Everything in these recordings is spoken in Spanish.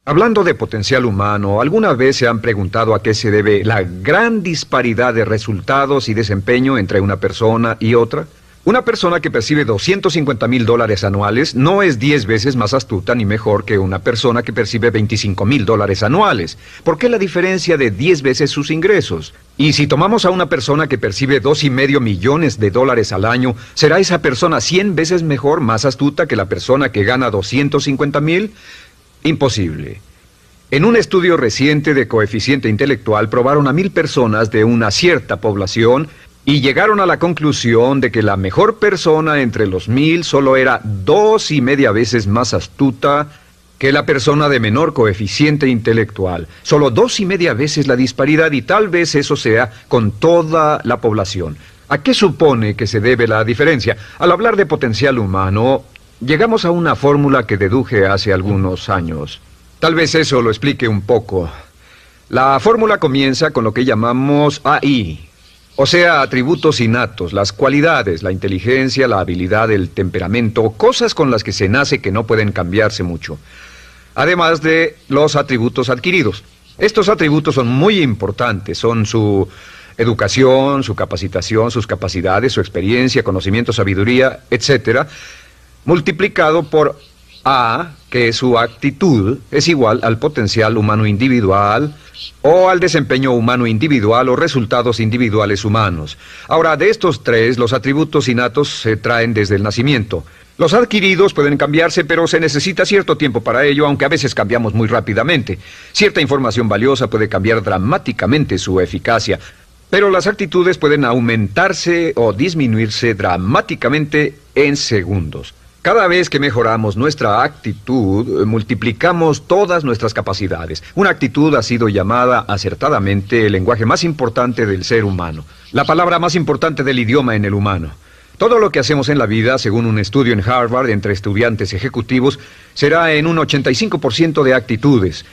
Hablando de potencial humano, ¿alguna vez se han preguntado a qué se debe la gran disparidad de resultados y desempeño entre una persona y otra? Una persona que percibe $250,000 anuales no es 10 veces más astuta ni mejor que una persona que percibe $25,000 anuales. ¿Por qué la diferencia de 10 veces sus ingresos? Y si tomamos a una persona que percibe $2,5 millones al año, ¿será esa persona 100 veces mejor, más astuta que la persona que gana $250,000? Imposible. En un estudio reciente de coeficiente intelectual probaron a 1,000 personas de una cierta población y llegaron a la conclusión de que la mejor persona entre los 1,000 solo era 2,5 veces más astuta que la persona de menor coeficiente intelectual. Solo 2,5 veces la disparidad, y tal vez eso sea con toda la población. ¿A qué supone que se debe la diferencia? Al hablar de potencial humano, llegamos a una fórmula que deduje hace algunos años. Tal vez eso lo explique un poco. La fórmula comienza con lo que llamamos AI, o sea, atributos innatos, las cualidades, la inteligencia, la habilidad, el temperamento, cosas con las que se nace que no pueden cambiarse mucho. Además de los atributos adquiridos. Estos atributos son muy importantes, son su educación, su capacitación, sus capacidades, su experiencia, conocimiento, sabiduría, etcétera, multiplicado por A, que es su actitud, es igual al potencial humano individual o al desempeño humano individual o resultados individuales humanos. Ahora, de estos tres, los atributos innatos se traen desde el nacimiento. Los adquiridos pueden cambiarse, pero se necesita cierto tiempo para ello, aunque a veces cambiamos muy rápidamente. Cierta información valiosa puede cambiar dramáticamente su eficacia, pero las actitudes pueden aumentarse o disminuirse dramáticamente en segundos. Cada vez que mejoramos nuestra actitud, multiplicamos todas nuestras capacidades. Una actitud ha sido llamada acertadamente el lenguaje más importante del ser humano, la palabra más importante del idioma en el humano. Todo lo que hacemos en la vida, según un estudio en Harvard entre estudiantes ejecutivos, será en un 85% de actitudes.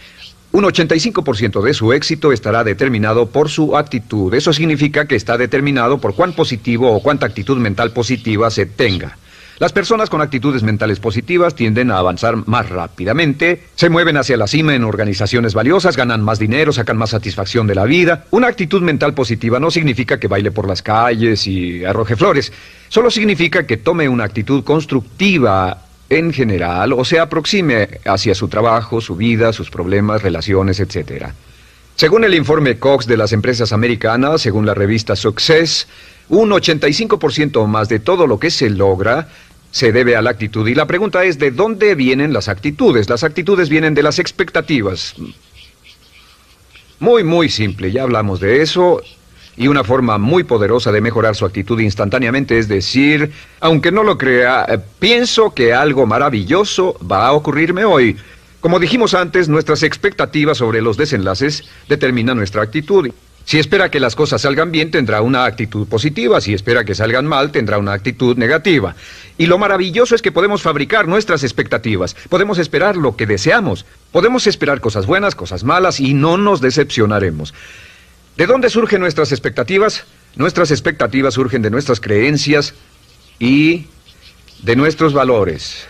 Un 85% de su éxito estará determinado por su actitud. Eso significa que está determinado por cuán positivo o cuánta actitud mental positiva se tenga. Las personas con actitudes mentales positivas tienden a avanzar más rápidamente, se mueven hacia la cima en organizaciones valiosas, ganan más dinero, sacan más satisfacción de la vida. Una actitud mental positiva no significa que baile por las calles y arroje flores. Solo significa que tome una actitud constructiva en general o se aproxime hacia su trabajo, su vida, sus problemas, relaciones, etc. Según el informe Cox de las empresas americanas, según la revista Success, un 85% más de todo lo que se logra se debe a la actitud. Y la pregunta es, ¿de dónde vienen las actitudes? Las actitudes vienen de las expectativas. Muy simple, ya hablamos de eso. Y una forma muy poderosa de mejorar su actitud instantáneamente es decir, aunque no lo crea, pienso que algo maravilloso va a ocurrirme hoy. Como dijimos antes, nuestras expectativas sobre los desenlaces determinan nuestra actitud. Si espera que las cosas salgan bien, tendrá una actitud positiva. Si espera que salgan mal, tendrá una actitud negativa. Y lo maravilloso es que podemos fabricar nuestras expectativas. Podemos esperar lo que deseamos. Podemos esperar cosas buenas, cosas malas, y no nos decepcionaremos. ¿De dónde surgen nuestras expectativas? Nuestras expectativas surgen de nuestras creencias y de nuestros valores.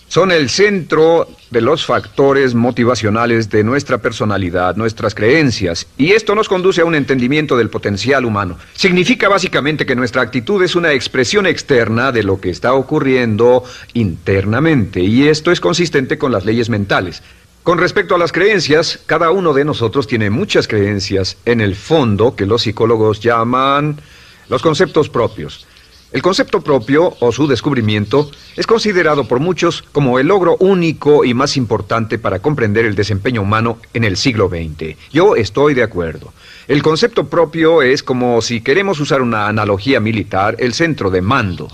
Son el centro de los factores motivacionales de nuestra personalidad, nuestras creencias. Y esto nos conduce a un entendimiento del potencial humano. Significa básicamente que nuestra actitud es una expresión externa de lo que está ocurriendo internamente. Y esto es consistente con las leyes mentales. Con respecto a las creencias, cada uno de nosotros tiene muchas creencias en el fondo que los psicólogos llaman los conceptos propios. El concepto propio, o su descubrimiento, es considerado por muchos como el logro único y más importante para comprender el desempeño humano en el siglo XX. Yo estoy de acuerdo. El concepto propio es como, si queremos usar una analogía militar, el centro de mando.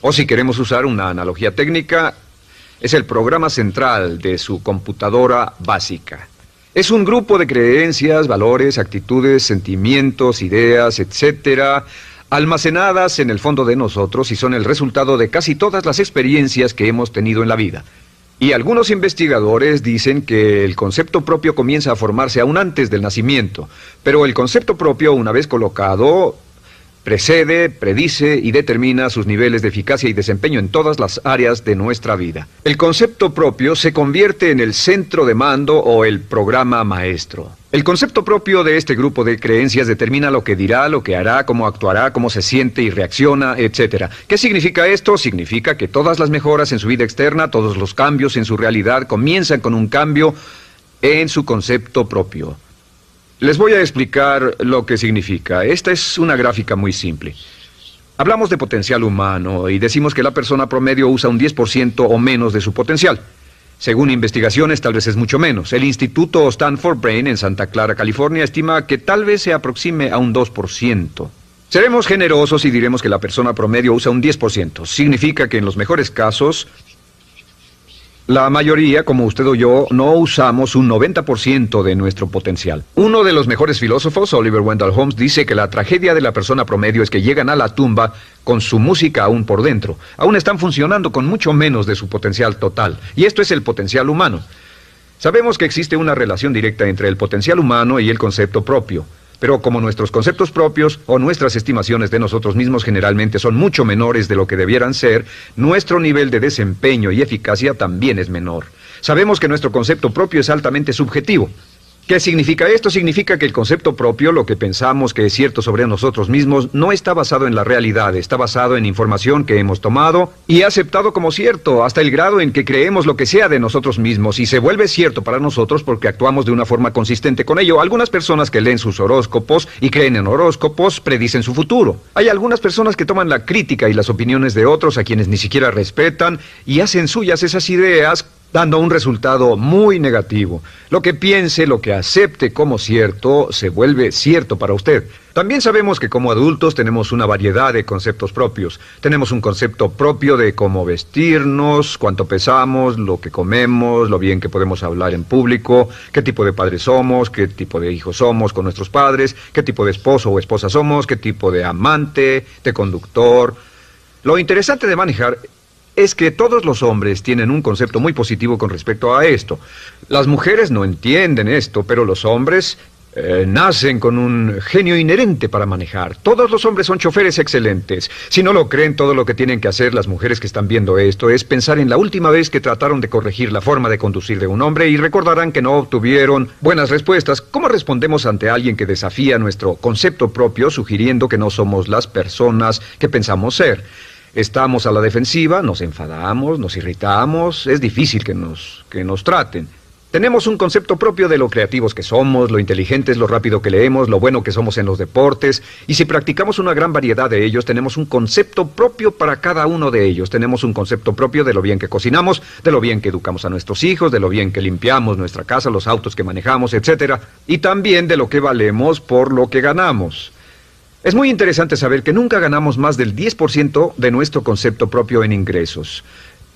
O si queremos usar una analogía técnica, es el programa central de su computadora básica. Es un grupo de creencias, valores, actitudes, sentimientos, ideas, etcétera, almacenadas en el fondo de nosotros y son el resultado de casi todas las experiencias que hemos tenido en la vida. Y algunos investigadores dicen que el concepto propio comienza a formarse aún antes del nacimiento, pero el concepto propio, una vez colocado, Precede, predice y determina sus niveles de eficacia y desempeño en todas las áreas de nuestra vida. El concepto propio se convierte en el centro de mando o el programa maestro. El concepto propio de este grupo de creencias determina lo que dirá, lo que hará, cómo actuará, cómo se siente y reacciona, etc. ¿Qué significa esto? Significa que todas las mejoras en su vida externa, todos los cambios en su realidad comienzan con un cambio en su concepto propio. Les voy a explicar lo que significa. Esta es una gráfica muy simple. Hablamos de potencial humano y decimos que la persona promedio usa un 10% o menos de su potencial. Según investigaciones, tal vez es mucho menos. El Instituto Stanford Brain en Santa Clara, California, estima que tal vez se aproxime a un 2%. Seremos generosos y diremos que la persona promedio usa un 10%. Significa que en los mejores casos, la mayoría, como usted o yo, no usamos un 90% de nuestro potencial. Uno de los mejores filósofos, Oliver Wendell Holmes, dice que la tragedia de la persona promedio es que llegan a la tumba con su música aún por dentro. Aún están funcionando con mucho menos de su potencial total. Y esto es el potencial humano. Sabemos que existe una relación directa entre el potencial humano y el concepto propio. Pero como nuestros conceptos propios o nuestras estimaciones de nosotros mismos generalmente son mucho menores de lo que debieran ser, nuestro nivel de desempeño y eficacia también es menor. Sabemos que nuestro concepto propio es altamente subjetivo. ¿Qué significa esto? Significa que el concepto propio, lo que pensamos que es cierto sobre nosotros mismos, no está basado en la realidad, está basado en información que hemos tomado y aceptado como cierto, hasta el grado en que creemos lo que sea de nosotros mismos y se vuelve cierto para nosotros porque actuamos de una forma consistente con ello. Algunas personas que leen sus horóscopos y creen en horóscopos predicen su futuro. Hay algunas personas que toman la crítica y las opiniones de otros a quienes ni siquiera respetan y hacen suyas esas ideas, dando un resultado muy negativo. Lo que piense, lo que acepte como cierto, se vuelve cierto para usted. También sabemos que como adultos tenemos una variedad de conceptos propios. Tenemos un concepto propio de cómo vestirnos, cuánto pesamos, lo que comemos, lo bien que podemos hablar en público, qué tipo de padres somos, qué tipo de hijos somos con nuestros padres, qué tipo de esposo o esposa somos, qué tipo de amante, de conductor. Lo interesante de manejar es que todos los hombres tienen un concepto muy positivo con respecto a esto. Las mujeres no entienden esto, pero los hombres nacen con un genio inherente para manejar. Todos los hombres son choferes excelentes. Si no lo creen, todo lo que tienen que hacer las mujeres que están viendo esto es pensar en la última vez que trataron de corregir la forma de conducir de un hombre y recordarán que no obtuvieron buenas respuestas. ¿Cómo respondemos ante alguien que desafía nuestro concepto propio, sugiriendo que no somos las personas que pensamos ser? Estamos a la defensiva, nos enfadamos, nos irritamos, es difícil que nos traten. Tenemos un concepto propio de lo creativos que somos, lo inteligentes, lo rápido que leemos, lo bueno que somos en los deportes, y si practicamos una gran variedad de ellos, tenemos un concepto propio para cada uno de ellos. Tenemos un concepto propio de lo bien que cocinamos, de lo bien que educamos a nuestros hijos, de lo bien que limpiamos nuestra casa, los autos que manejamos, etc. Y también de lo que valemos por lo que ganamos. Es muy interesante saber que nunca ganamos más del 10% de nuestro concepto propio en ingresos.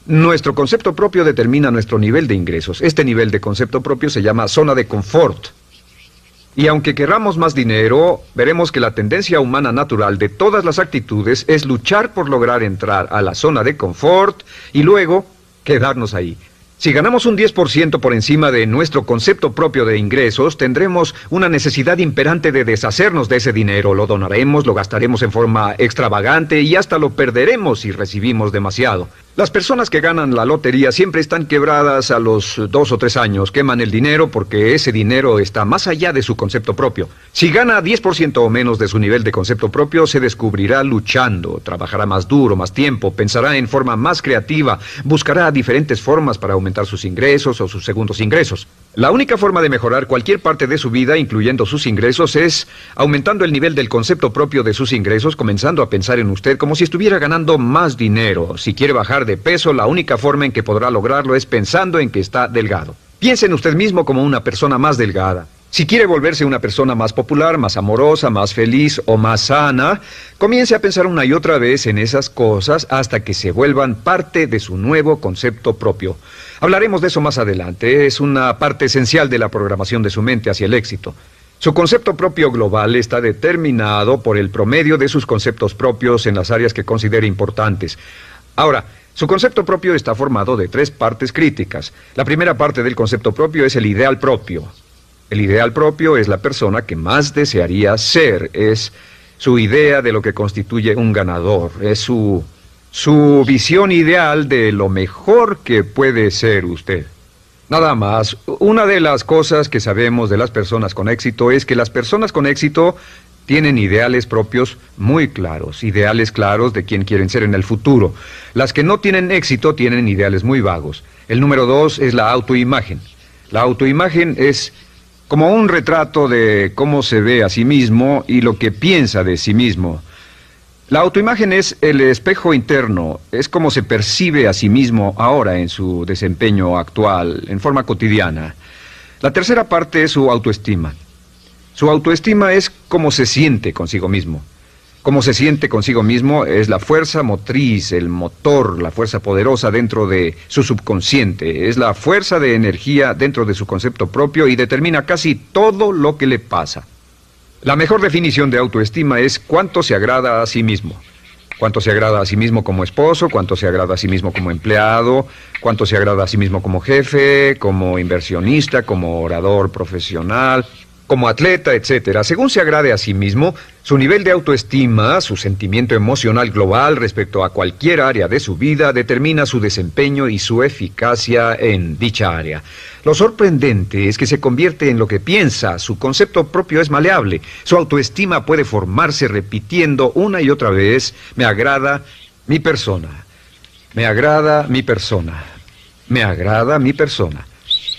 Nuestro concepto propio determina nuestro nivel de ingresos. Este nivel de concepto propio se llama zona de confort. Y aunque querramos más dinero, veremos que la tendencia humana natural de todas las actitudes es luchar por lograr entrar a la zona de confort y luego quedarnos ahí. Si ganamos un 10% por encima de nuestro concepto propio de ingresos, tendremos una necesidad imperante de deshacernos de ese dinero. Lo donaremos, lo gastaremos en forma extravagante y hasta lo perderemos si recibimos demasiado. Las personas que ganan la lotería siempre están quebradas a los 2 o 3 años. Queman el dinero porque ese dinero está más allá de su concepto propio. Si gana 10% o menos de su nivel de concepto propio, se descubrirá luchando, trabajará más duro, más tiempo, pensará en forma más creativa, buscará diferentes formas para aumentar sus ingresos o sus segundos ingresos. La única forma de mejorar cualquier parte de su vida, incluyendo sus ingresos, es aumentando el nivel del concepto propio de sus ingresos, comenzando a pensar en usted como si estuviera ganando más dinero. Si quiere bajar de peso, la única forma en que podrá lograrlo es pensando en que está delgado. Piense en usted mismo como una persona más delgada. Si quiere volverse una persona más popular, más amorosa, más feliz o más sana, comience a pensar una y otra vez en esas cosas hasta que se vuelvan parte de su nuevo concepto propio. Hablaremos de eso más adelante. Es una parte esencial de la programación de su mente hacia el éxito. Su concepto propio global está determinado por el promedio de sus conceptos propios en las áreas que considere importantes. Ahora, su concepto propio está formado de 3 partes críticas. La primera parte del concepto propio es el ideal propio. El ideal propio es la persona que más desearía ser, es su idea de lo que constituye un ganador, es su visión ideal de lo mejor que puede ser usted. Nada más, una de las cosas que sabemos de las personas con éxito es que las personas con éxito tienen ideales propios muy claros, ideales claros de quién quieren ser en el futuro. Las que no tienen éxito tienen ideales muy vagos. El número 2 es la autoimagen. La autoimagen es como un retrato de cómo se ve a sí mismo y lo que piensa de sí mismo. La autoimagen es el espejo interno, es como se percibe a sí mismo ahora en su desempeño actual, en forma cotidiana. La tercera parte es su autoestima. Su autoestima es cómo se siente consigo mismo. Cómo se siente consigo mismo es la fuerza motriz, el motor, la fuerza poderosa dentro de su subconsciente. Es la fuerza de energía dentro de su concepto propio y determina casi todo lo que le pasa. La mejor definición de autoestima es cuánto se agrada a sí mismo. Cuánto se agrada a sí mismo como esposo, cuánto se agrada a sí mismo como empleado, cuánto se agrada a sí mismo como jefe, como inversionista, como orador profesional, como atleta, etcétera. Según se agrade a sí mismo, su nivel de autoestima, su sentimiento emocional global respecto a cualquier área de su vida, determina su desempeño y su eficacia en dicha área. Lo sorprendente es que se convierte en lo que piensa, su concepto propio es maleable, su autoestima puede formarse repitiendo una y otra vez, me agrada mi persona, me agrada mi persona, me agrada mi persona.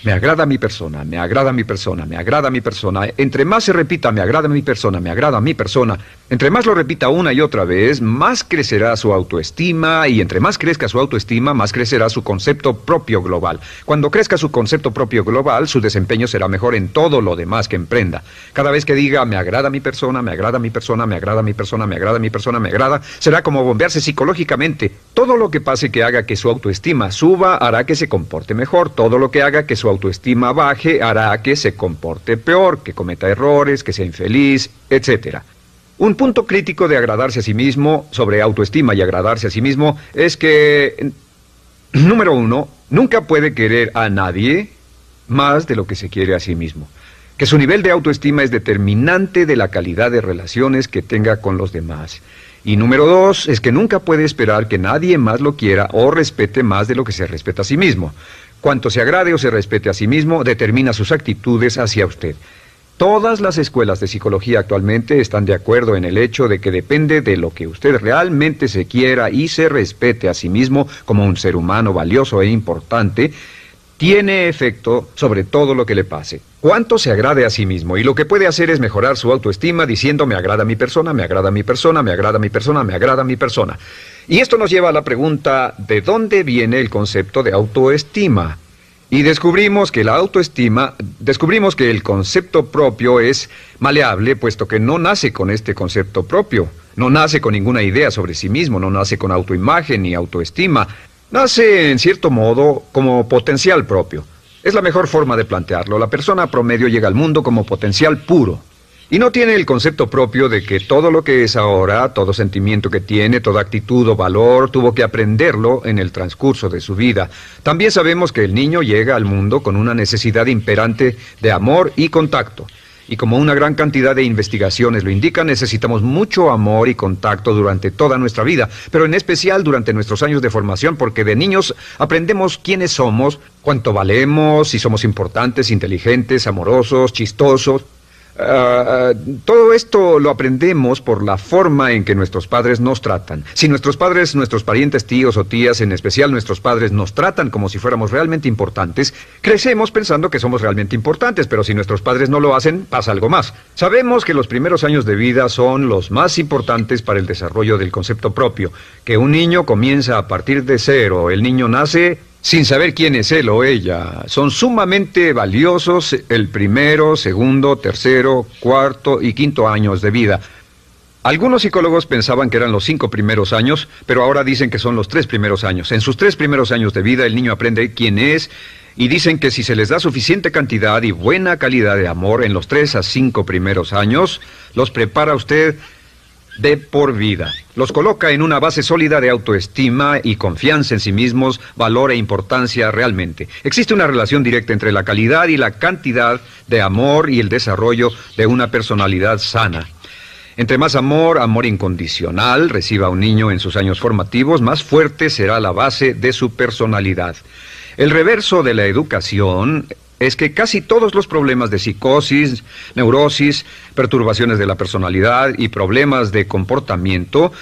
Me agrada mi persona, me agrada mi persona, me agrada mi persona. Entre más se repita, me agrada mi persona, me agrada mi persona, entre más lo repita una y otra vez, más crecerá su autoestima y entre más crezca su autoestima, más crecerá su concepto propio global. Cuando crezca su concepto propio global, su desempeño será mejor en todo lo demás que emprenda. Cada vez que diga, me agrada mi persona, me agrada mi persona, me agrada mi persona, me agrada mi persona, me agrada, será como bombearse psicológicamente. Todo lo que pase que haga que su autoestima suba, hará que se comporte mejor. Todo lo que haga que su autoestima baje hará que se comporte peor, que cometa errores, que sea infeliz, etc. Un punto crítico de agradarse a sí mismo, sobre autoestima y agradarse a sí mismo, es que, número 1, nunca puede querer a nadie más de lo que se quiere a sí mismo. Que su nivel de autoestima es determinante de la calidad de relaciones que tenga con los demás. Y número 2, es que nunca puede esperar que nadie más lo quiera o respete más de lo que se respeta a sí mismo. Cuanto se agrade o se respete a sí mismo, determina sus actitudes hacia usted. Todas las escuelas de psicología actualmente están de acuerdo en el hecho de que depende de lo que usted realmente se quiera y se respete a sí mismo como un ser humano valioso e importante, tiene efecto sobre todo lo que le pase. Cuánto se agrade a sí mismo, y lo que puede hacer es mejorar su autoestima diciendo me agrada mi persona, me agrada mi persona, me agrada mi persona, me agrada mi persona. Y esto nos lleva a la pregunta, ¿de dónde viene el concepto de autoestima? Y descubrimos que el concepto propio es maleable, puesto que no nace con este concepto propio, no nace con ninguna idea sobre sí mismo, no nace con autoimagen ni autoestima. Nace, en cierto modo, como potencial propio. Es la mejor forma de plantearlo. La persona promedio llega al mundo como potencial puro. Y no tiene el concepto propio de que todo lo que es ahora, todo sentimiento que tiene, toda actitud o valor, tuvo que aprenderlo en el transcurso de su vida. También sabemos que el niño llega al mundo con una necesidad imperante de amor y contacto. Y como una gran cantidad de investigaciones lo indican, necesitamos mucho amor y contacto durante toda nuestra vida, pero en especial durante nuestros años de formación, porque de niños aprendemos quiénes somos, cuánto valemos, si somos importantes, inteligentes, amorosos, chistosos. Todo esto lo aprendemos por la forma en que nuestros padres nos tratan. Si nuestros padres, nuestros parientes, tíos o tías, en especial nuestros padres, nos tratan como si fuéramos realmente importantes, crecemos pensando que somos realmente importantes, pero si nuestros padres no lo hacen, pasa algo más. Sabemos que los primeros años de vida son los más importantes para el desarrollo del concepto propio, que un niño comienza a partir de cero. El niño nace sin saber quién es él o ella. Son sumamente valiosos el primero, segundo, tercero, cuarto y quinto años de vida. Algunos psicólogos pensaban que eran los 5 primeros años, pero ahora dicen que son los 3 primeros años. En sus 3 primeros años de vida el niño aprende quién es y dicen que si se les da suficiente cantidad y buena calidad de amor en los 3 a 5 primeros años, los prepara usted de por vida. Los coloca en una base sólida de autoestima y confianza en sí mismos, valor e importancia realmente. Existe una relación directa entre la calidad y la cantidad de amor y el desarrollo de una personalidad sana. Entre más amor, amor incondicional, reciba un niño en sus años formativos, más fuerte será la base de su personalidad. El reverso de la educación es que casi todos los problemas de psicosis, neurosis, perturbaciones de la personalidad y problemas de comportamiento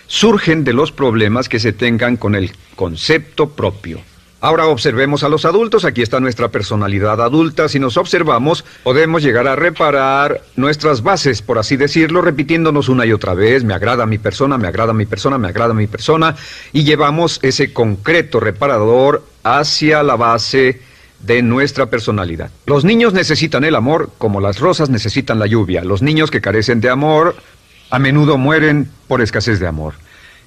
surgen de los problemas que se tengan con el concepto propio. Ahora observemos a los adultos. Aquí está nuestra personalidad adulta. Si nos observamos, podemos llegar a reparar nuestras bases, por así decirlo, repitiéndonos una y otra vez: me agrada mi persona, me agrada mi persona, me agrada mi persona, y llevamos ese concreto reparador hacia la base de nuestra personalidad. Los niños necesitan el amor como las rosas necesitan la lluvia. Los niños que carecen de amor a menudo mueren por escasez de amor.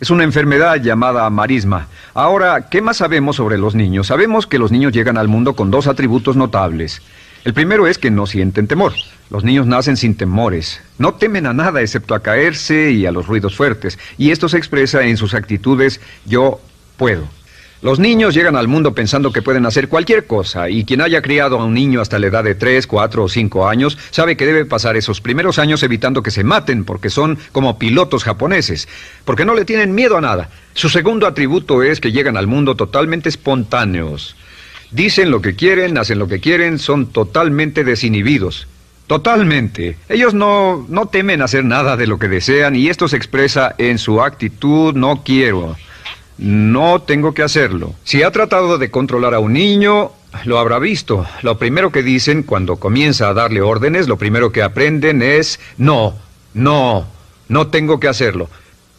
Es una enfermedad llamada marisma. Ahora, ¿qué más sabemos sobre los niños? Sabemos que los niños llegan al mundo con dos atributos notables. El primero es que no sienten temor. Los niños nacen sin temores. No temen a nada excepto a caerse y a los ruidos fuertes. Y esto se expresa en sus actitudes: yo puedo. Los niños llegan al mundo pensando que pueden hacer cualquier cosa, y quien haya criado a un niño hasta la edad de 3, 4 o 5 años sabe que debe pasar esos primeros años evitando que se maten, porque son como pilotos japoneses, porque no le tienen miedo a nada. Su segundo atributo es que llegan al mundo totalmente espontáneos. Dicen lo que quieren, hacen lo que quieren, son totalmente desinhibidos. Totalmente. Ellos no temen hacer nada de lo que desean, y esto se expresa en su actitud: no quiero. No tengo que hacerlo. Si ha tratado de controlar a un niño, lo habrá visto. Lo primero que dicen cuando comienza a darle órdenes, lo primero que aprenden es: no tengo que hacerlo.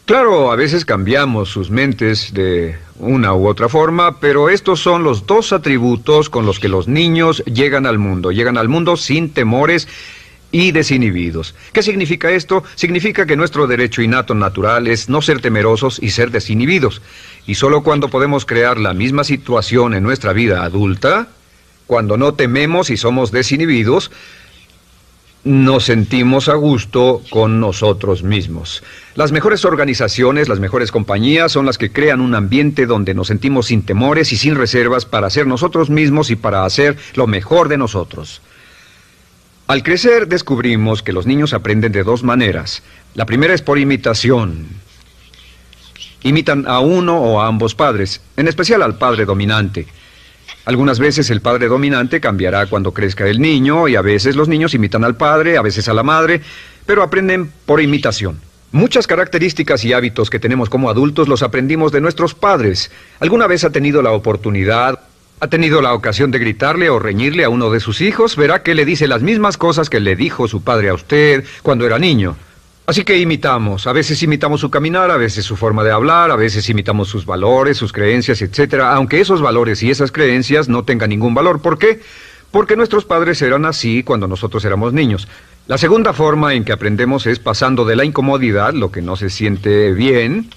Claro, a veces cambiamos sus mentes de una u otra forma, pero estos son los dos atributos con los que los niños llegan al mundo. Llegan al mundo sin temores y desinhibidos. ¿Qué significa esto? Significa que nuestro derecho innato natural es no ser temerosos y ser desinhibidos. Y solo cuando podemos crear la misma situación en nuestra vida adulta, cuando no tememos y somos desinhibidos, nos sentimos a gusto con nosotros mismos. Las mejores organizaciones, las mejores compañías son las que crean un ambiente donde nos sentimos sin temores y sin reservas para ser nosotros mismos y para hacer lo mejor de nosotros. Al crecer descubrimos que los niños aprenden de dos maneras. La primera es por imitación. Imitan a uno o a ambos padres, en especial al padre dominante. Algunas veces el padre dominante cambiará cuando crezca el niño, y a veces los niños imitan al padre, a veces a la madre, pero aprenden por imitación. Muchas características y hábitos que tenemos como adultos los aprendimos de nuestros padres. ¿Alguna vez ha tenido la oportunidad, ha tenido la ocasión de gritarle o reñirle a uno de sus hijos? Verá que le dice las mismas cosas que le dijo su padre a usted cuando era niño. Así que imitamos. A veces imitamos su caminar, a veces su forma de hablar, a veces imitamos sus valores, sus creencias, etcétera, aunque esos valores y esas creencias no tengan ningún valor. ¿Por qué? Porque nuestros padres eran así cuando nosotros éramos niños. La segunda forma en que aprendemos es pasando de la incomodidad, lo que no se siente bien,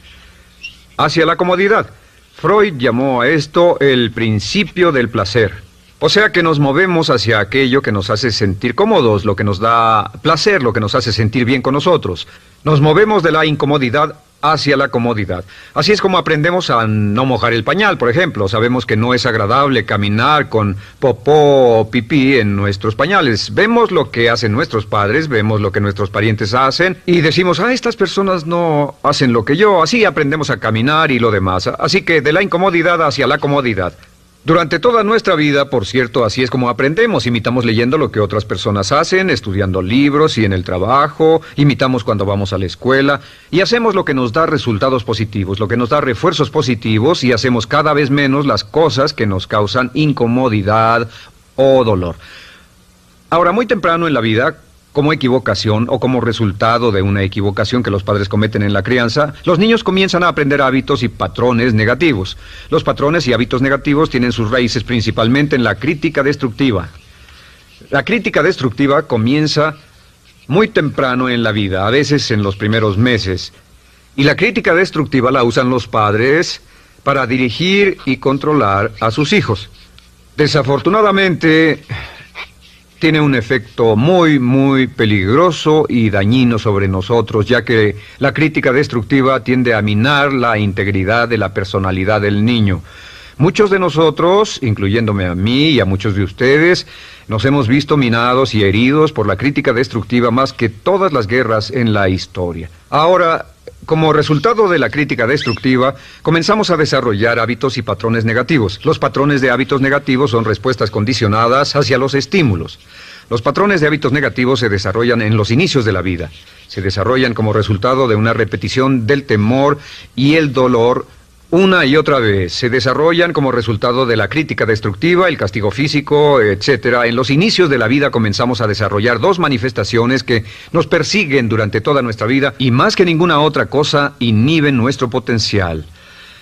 hacia la comodidad. Freud llamó a esto el principio del placer. O sea que nos movemos hacia aquello que nos hace sentir cómodos, lo que nos da placer, lo que nos hace sentir bien con nosotros. Nos movemos de la incomodidad hacia la comodidad. Así es como aprendemos a no mojar el pañal, por ejemplo. Sabemos que no es agradable caminar con popó o pipí en nuestros pañales. Vemos lo que hacen nuestros padres, vemos lo que nuestros parientes hacen y decimos: estas personas no hacen lo que yo. Así aprendemos a caminar y lo demás. Así que de la incomodidad hacia la comodidad. Durante toda nuestra vida, por cierto, así es como aprendemos. Imitamos leyendo lo que otras personas hacen, estudiando libros y en el trabajo, imitamos cuando vamos a la escuela, y hacemos lo que nos da resultados positivos, lo que nos da refuerzos positivos, y hacemos cada vez menos las cosas que nos causan incomodidad o dolor. Ahora, muy temprano en la vida, como equivocación o como resultado de una equivocación que los padres cometen en la crianza, los niños comienzan a aprender hábitos y patrones negativos. Los patrones y hábitos negativos tienen sus raíces principalmente en la crítica destructiva. La crítica destructiva comienza muy temprano en la vida, a veces en los primeros meses. Y la crítica destructiva la usan los padres para dirigir y controlar a sus hijos. Desafortunadamente, tiene un efecto muy peligroso y dañino sobre nosotros, ya que la crítica destructiva tiende a minar la integridad de la personalidad del niño. Muchos de nosotros, incluyéndome a mí y a muchos de ustedes, nos hemos visto minados y heridos por la crítica destructiva más que todas las guerras en la historia. Ahora, como resultado de la crítica destructiva, comenzamos a desarrollar hábitos y patrones negativos. Los patrones de hábitos negativos son respuestas condicionadas hacia los estímulos. Los patrones de hábitos negativos se desarrollan en los inicios de la vida. Se desarrollan como resultado de una repetición del temor y el dolor una y otra vez. Se desarrollan como resultado de la crítica destructiva, el castigo físico, etc. En los inicios de la vida comenzamos a desarrollar dos manifestaciones que nos persiguen durante toda nuestra vida y más que ninguna otra cosa inhiben nuestro potencial.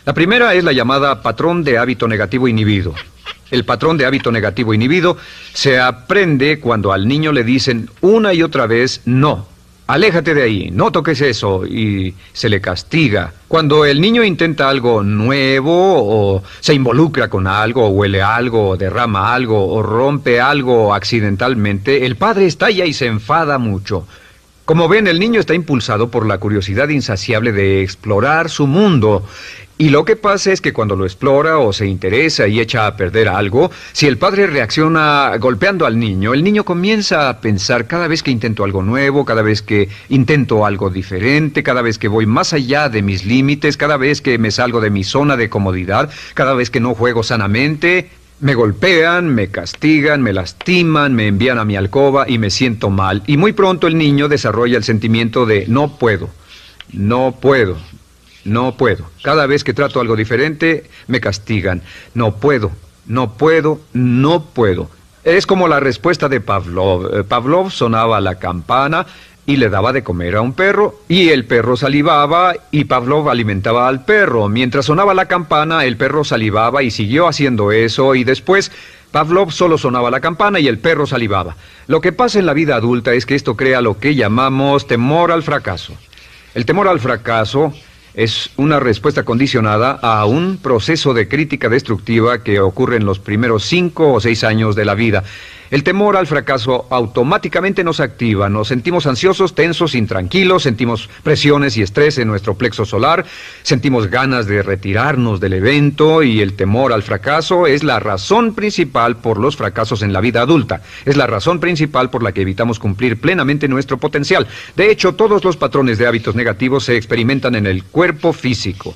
La primera es la llamada patrón de hábito negativo inhibido. El patrón de hábito negativo inhibido se aprende cuando al niño le dicen una y otra vez no. Aléjate de ahí, no toques eso, y se le castiga. Cuando el niño intenta algo nuevo, o se involucra con algo, o huele algo, o derrama algo, o rompe algo accidentalmente, el padre estalla y se enfada mucho. Como ven, el niño está impulsado por la curiosidad insaciable de explorar su mundo. Y lo que pasa es que cuando lo explora o se interesa y echa a perder algo, si el padre reacciona golpeando al niño, el niño comienza a pensar cada vez que intento algo nuevo, cada vez que intento algo diferente, cada vez que voy más allá de mis límites, cada vez que me salgo de mi zona de comodidad, cada vez que no juego sanamente, me golpean, me castigan, me lastiman, me envían a mi alcoba y me siento mal. Y muy pronto el niño desarrolla el sentimiento de no puedo, no puedo. No puedo. Cada vez que trato algo diferente, me castigan. No puedo, no puedo, no puedo. Es como la respuesta de Pavlov. Pavlov sonaba la campana y le daba de comer a un perro, y el perro salivaba y Pavlov alimentaba al perro. Mientras sonaba la campana, el perro salivaba y siguió haciendo eso, y después Pavlov solo sonaba la campana y el perro salivaba. Lo que pasa en la vida adulta es que esto crea lo que llamamos temor al fracaso. El temor al fracaso es una respuesta condicionada a un proceso de crítica destructiva que ocurre en los primeros 5 o 6 años de la vida. El temor al fracaso automáticamente nos activa, nos sentimos ansiosos, tensos, intranquilos, sentimos presiones y estrés en nuestro plexo solar, sentimos ganas de retirarnos del evento, y el temor al fracaso es la razón principal por los fracasos en la vida adulta. Es la razón principal por la que evitamos cumplir plenamente nuestro potencial. De hecho, todos los patrones de hábitos negativos se experimentan en el cuerpo físico.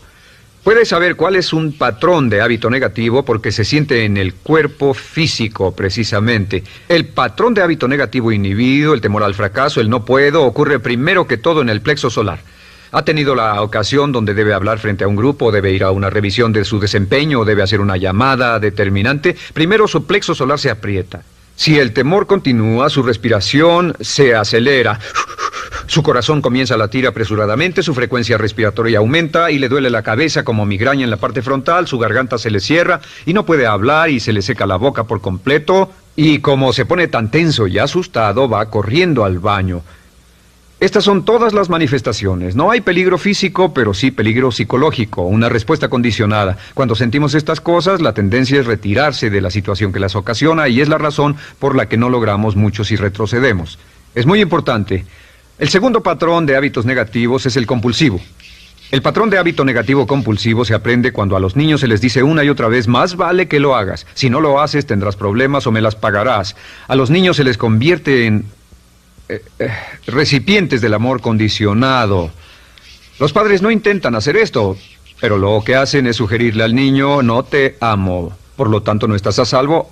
Puedes saber cuál es un patrón de hábito negativo porque se siente en el cuerpo físico, precisamente. El patrón de hábito negativo inhibido, el temor al fracaso, el no puedo, ocurre primero que todo en el plexo solar. ¿Ha tenido la ocasión donde debe hablar frente a un grupo, debe ir a una revisión de su desempeño o debe hacer una llamada determinante? Primero su plexo solar se aprieta. Si el temor continúa, su respiración se acelera. Su corazón comienza a latir apresuradamente, su frecuencia respiratoria aumenta y le duele la cabeza como migraña en la parte frontal, su garganta se le cierra y no puede hablar y se le seca la boca por completo, y como se pone tan tenso y asustado, va corriendo al baño. Estas son todas las manifestaciones. No hay peligro físico, pero sí peligro psicológico, una respuesta condicionada. Cuando sentimos estas cosas, la tendencia es retirarse de la situación que las ocasiona, y es la razón por la que no logramos mucho si retrocedemos. Es muy importante. El segundo patrón de hábitos negativos es el compulsivo. El patrón de hábito negativo compulsivo se aprende cuando a los niños se les dice una y otra vez: más vale que lo hagas. Si no lo haces, tendrás problemas o me las pagarás. A los niños se les convierte en recipientes del amor condicionado. Los padres no intentan hacer esto, pero lo que hacen es sugerirle al niño: no te amo, por lo tanto no estás a salvo,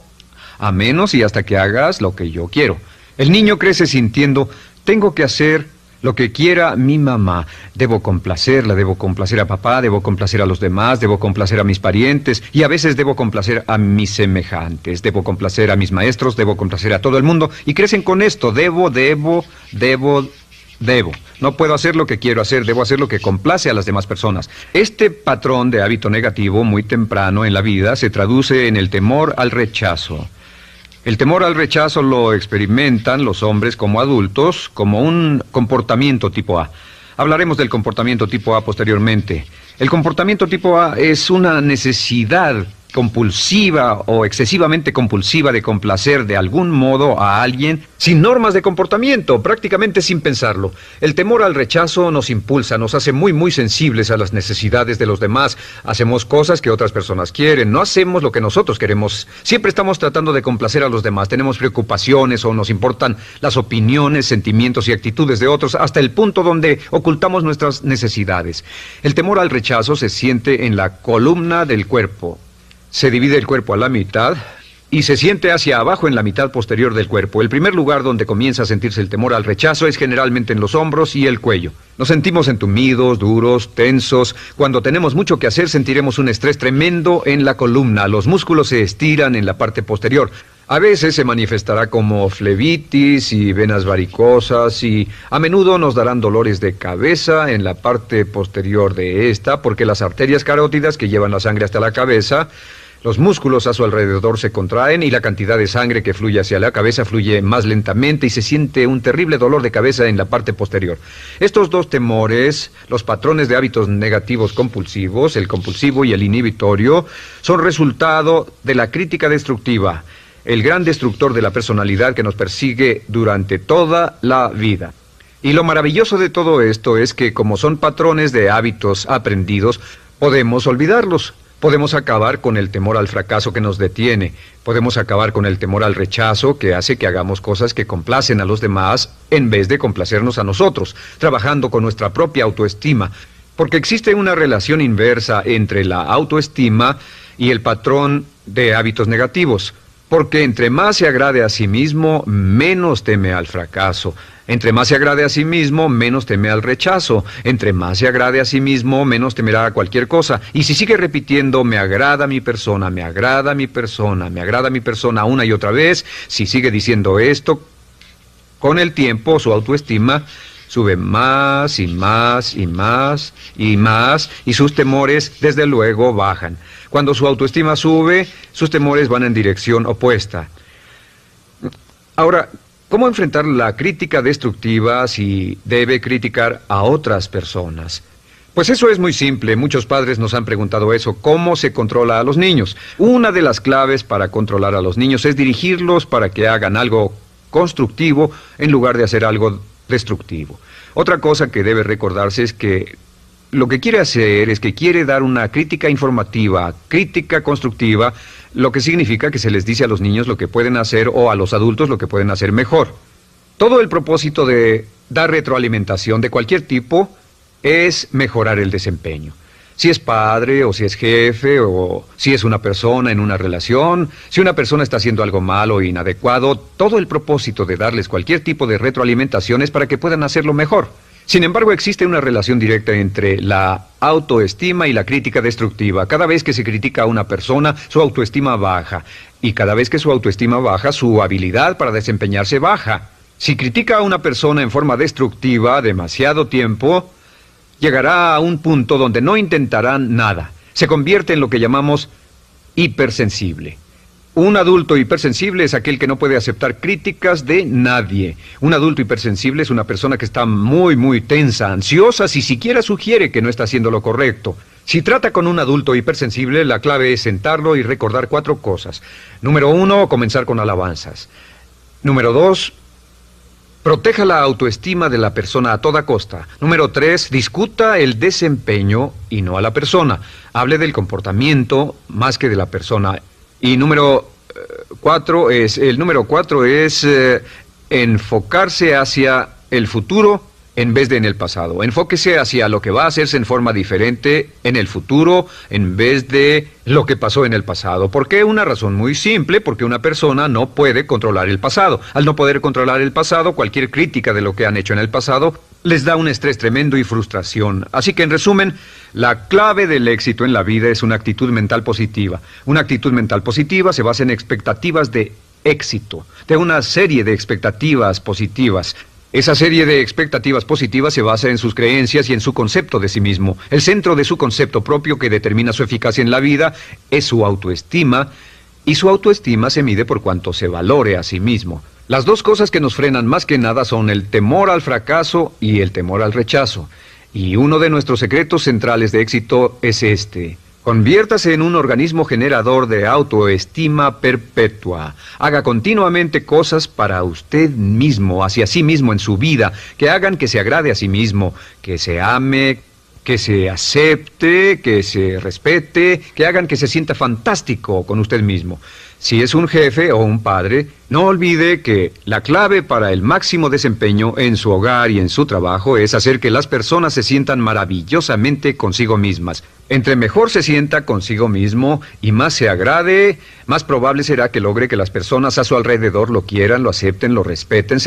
a menos y hasta que hagas lo que yo quiero. El niño crece sintiendo: tengo que hacer lo que quiera mi mamá. Debo complacerla, debo complacer a papá, debo complacer a los demás, debo complacer a mis parientes, y a veces debo complacer a mis semejantes, debo complacer a mis maestros, debo complacer a todo el mundo, y crecen con esto: debo. No puedo hacer lo que quiero hacer, debo hacer lo que complace a las demás personas. Este patrón de hábito negativo muy temprano en la vida se traduce en el temor al rechazo. El temor al rechazo lo experimentan los hombres como adultos como un comportamiento tipo A. Hablaremos del comportamiento tipo A posteriormente. El comportamiento tipo A es una necesidad compulsiva o excesivamente compulsiva de complacer de algún modo a alguien sin normas de comportamiento, prácticamente sin pensarlo. El temor al rechazo nos impulsa, nos hace muy sensibles a las necesidades de los demás. Hacemos cosas que otras personas quieren, no hacemos lo que nosotros queremos. Siempre estamos tratando de complacer a los demás. Tenemos preocupaciones o nos importan las opiniones, sentimientos y actitudes de otros hasta el punto donde ocultamos nuestras necesidades. El temor al rechazo se siente en la columna del cuerpo. Se divide el cuerpo a la mitad y se siente hacia abajo en la mitad posterior del cuerpo. El primer lugar donde comienza a sentirse el temor al rechazo es generalmente en los hombros y el cuello. Nos sentimos entumidos, duros, tensos. Cuando tenemos mucho que hacer sentiremos un estrés tremendo en la columna. Los músculos se estiran en la parte posterior. A veces se manifestará como flebitis y venas varicosas y a menudo nos darán dolores de cabeza en la parte posterior de esta porque las arterias carótidas que llevan la sangre hasta la cabeza, los músculos a su alrededor se contraen y la cantidad de sangre que fluye hacia la cabeza fluye más lentamente y se siente un terrible dolor de cabeza en la parte posterior. Estos dos temores, los patrones de hábitos negativos compulsivos, el compulsivo y el inhibitorio, son resultado de la crítica destructiva, el gran destructor de la personalidad que nos persigue durante toda la vida. Y lo maravilloso de todo esto es que como son patrones de hábitos aprendidos, podemos olvidarlos. Podemos acabar con el temor al fracaso que nos detiene. Podemos acabar con el temor al rechazo que hace que hagamos cosas que complacen a los demás en vez de complacernos a nosotros, trabajando con nuestra propia autoestima. Porque existe una relación inversa entre la autoestima y el patrón de hábitos negativos. Porque entre más se agrade a sí mismo, menos teme al fracaso. Entre más se agrade a sí mismo, menos teme al rechazo. Entre más se agrade a sí mismo, menos temerá a cualquier cosa. Y si sigue repitiendo, me agrada mi persona, me agrada mi persona, me agrada mi persona una y otra vez, si sigue diciendo esto, con el tiempo su autoestima sube más y más y más y más y sus temores desde luego bajan. Cuando su autoestima sube, sus temores van en dirección opuesta. Ahora, ¿cómo enfrentar la crítica destructiva si debe criticar a otras personas? Pues eso es muy simple. Muchos padres nos han preguntado eso. ¿Cómo se controla a los niños? Una de las claves para controlar a los niños es dirigirlos para que hagan algo constructivo en lugar de hacer algo destructivo. Otra cosa que debe recordarse es que lo que quiere hacer es que quiere dar una crítica informativa, crítica constructiva, lo que significa que se les dice a los niños lo que pueden hacer o a los adultos lo que pueden hacer mejor. Todo el propósito de dar retroalimentación de cualquier tipo es mejorar el desempeño. Si es padre o si es jefe o si es una persona en una relación, si una persona está haciendo algo malo o inadecuado, todo el propósito de darles cualquier tipo de retroalimentación es para que puedan hacerlo mejor. Sin embargo, existe una relación directa entre la autoestima y la crítica destructiva. Cada vez que se critica a una persona, su autoestima baja. Y cada vez que su autoestima baja, su habilidad para desempeñarse baja. Si critica a una persona en forma destructiva demasiado tiempo, llegará a un punto donde no intentarán nada. Se convierte en lo que llamamos hipersensible. Un adulto hipersensible es aquel que no puede aceptar críticas de nadie. Un adulto hipersensible es una persona que está muy tensa, ansiosa, si siquiera sugiere que no está haciendo lo correcto. Si trata con un adulto hipersensible, la clave es sentarlo y recordar 4 cosas. Número 1, comenzar con alabanzas. Número 2, proteja la autoestima de la persona a toda costa. Número 3, discuta el desempeño y no a la persona. Hable del comportamiento más que de la persona. Y número 4 es enfocarse hacia el futuro en vez de en el pasado. Enfóquese hacia lo que va a hacerse en forma diferente en el futuro en vez de lo que pasó en el pasado. ¿Por qué? Una razón muy simple, porque una persona no puede controlar el pasado. Al no poder controlar el pasado, cualquier crítica de lo que han hecho en el pasado les da un estrés tremendo y frustración. Así que, en resumen, la clave del éxito en la vida es una actitud mental positiva. Una actitud mental positiva se basa en expectativas de éxito, de una serie de expectativas positivas. Esa serie de expectativas positivas se basa en sus creencias y en su concepto de sí mismo. El centro de su concepto propio que determina su eficacia en la vida es su autoestima, y su autoestima se mide por cuanto se valore a sí mismo. Las dos cosas que nos frenan más que nada son el temor al fracaso y el temor al rechazo. Y uno de nuestros secretos centrales de éxito es este: Conviértase en un organismo generador de autoestima perpetua. Haga continuamente cosas para usted mismo, hacia sí mismo en su vida, que hagan que se agrade a sí mismo, que se ame, que se acepte, que se respete, que hagan que se sienta fantástico con usted mismo. Si es un jefe o un padre, no olvide que la clave para el máximo desempeño en su hogar y en su trabajo es hacer que las personas se sientan maravillosamente consigo mismas. Entre mejor se sienta consigo mismo y más se agrade, más probable será que logre que las personas a su alrededor lo quieran, lo acepten, lo respeten,